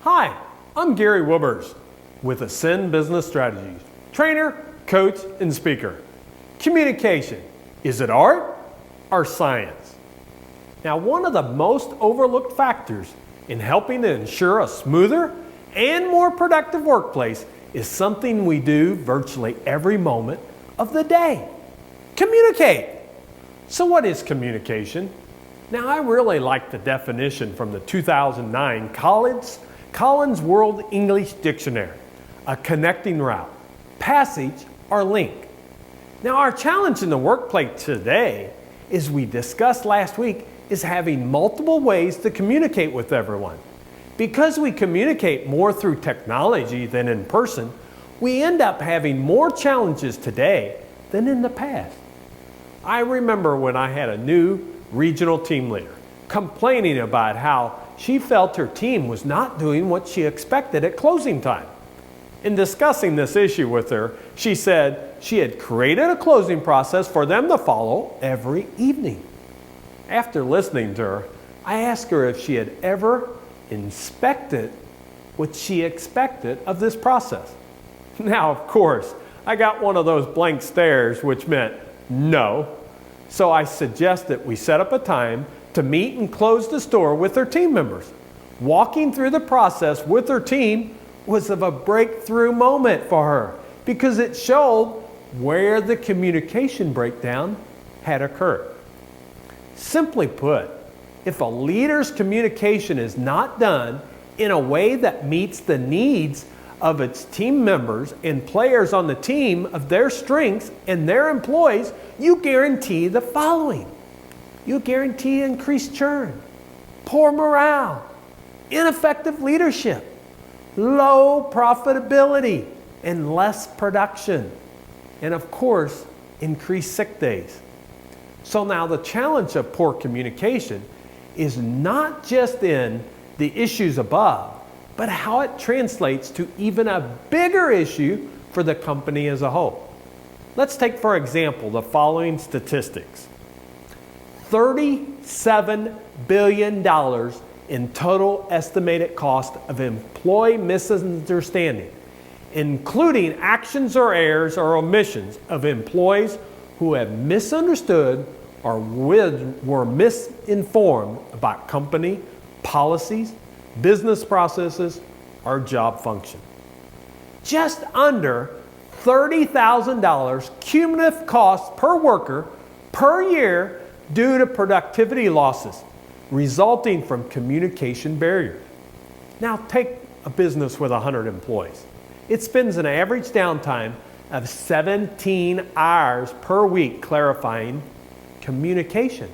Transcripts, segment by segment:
Hi, I'm Gary Wilbers with Ascend Business Strategies, trainer, coach, and speaker. Communication, is it art or science? Now, one of the most overlooked factors in helping to ensure a smoother and more productive workplace is something we do virtually every moment of the day. Communicate. So what is communication? Now, I really like the definition from the 2009 Collins World English Dictionary, a connecting route, passage, or link. Now, our challenge in the workplace today, as we discussed last week, is having multiple ways to communicate with everyone. Because we communicate more through technology than in person, we end up having more challenges today than in the past. I remember when I had a new regional team leader complaining about how she felt her team was not doing what she expected at closing time. In discussing this issue with her, she said she had created a closing process for them to follow every evening. After listening to her, I asked her if she had ever inspected what she expected of this process. Now, of course, I got one of those blank stares, which meant no. So I suggested we set up a time to meet and close the store with her team members. Walking through the process with her team was of a breakthrough moment for her because it showed where the communication breakdown had occurred. Simply put, if a leader's communication is not done in a way that meets the needs of its team members and players on the team of their strengths and their employees, you guarantee the following. You guarantee increased churn, poor morale, ineffective leadership, low profitability, and less production, and of course, increased sick days. So now the challenge of poor communication is not just in the issues above, but how it translates to even a bigger issue for the company as a whole. Let's take, for example, the following statistics. $37 billion in total estimated cost of employee misunderstanding, including actions or errors or omissions of employees who have misunderstood or were misinformed about company policies, business processes, or job function. Just under $30,000 cumulative cost per worker per year due to productivity losses resulting from communication barriers. Now take a business with 100 employees. It spends an average downtime of 17 hours per week clarifying communication.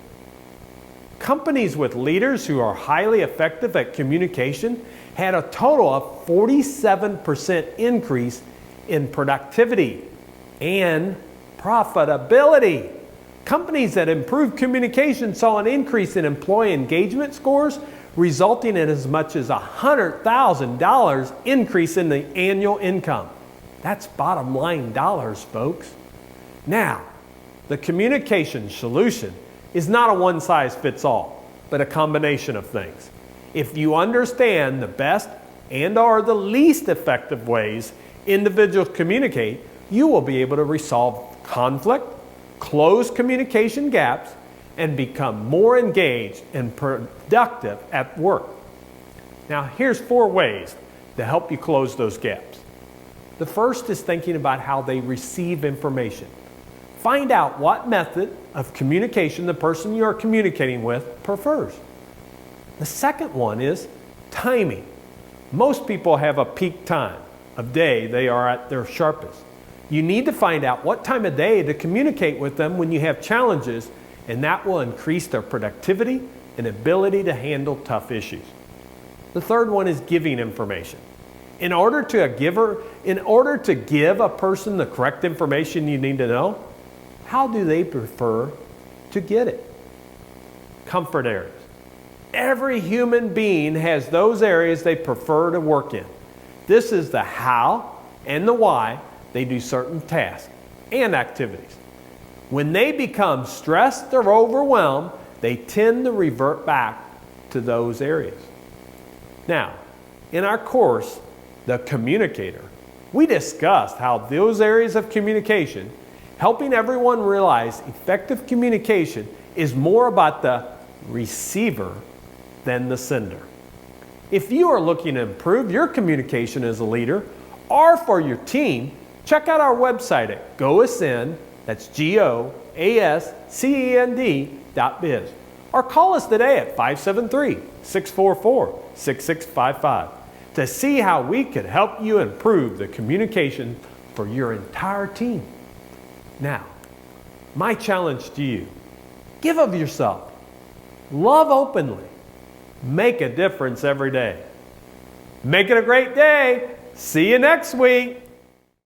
Companies with leaders who are highly effective at communication had a total of 47% increase in productivity and profitability. Companies that improved communication saw an increase in employee engagement scores, resulting in as much as $100,000 increase in the annual income. That's bottom line dollars, folks. Now, the communication solution is not a one-size-fits-all, but a combination of things. If you understand the best and or the least effective ways individuals communicate, you will be able to resolve conflict, close communication gaps, and become more engaged and productive at work. Now, here's 4 ways to help you close those gaps. The first is thinking about how they receive information. Find out what method of communication the person you are communicating with prefers. The second one is timing. Most people have a peak time of day they are at their sharpest. You need to find out what time of day to communicate with them when you have challenges, and that will increase their productivity and ability to handle tough issues. The third one is giving information. In order to give a person the correct information you need to know, how do they prefer to get it? Comfort areas. Every human being has those areas they prefer to work in. This is the how and the why they do certain tasks and activities. When they become stressed or overwhelmed, they tend to revert back to those areas. Now, In our course, The Communicator, we discussed how those areas of communication, helping everyone realize effective communication is more about the receiver than the sender. If you are looking to improve your communication as a leader or for your team, check out our website at GoAscend, that's GoAscend.biz, or call us today at 573-644-6655 to see how we could help you improve the communication for your entire team. Now, my challenge to you, give of yourself, love openly, make a difference every day. Make it a great day. See you next week.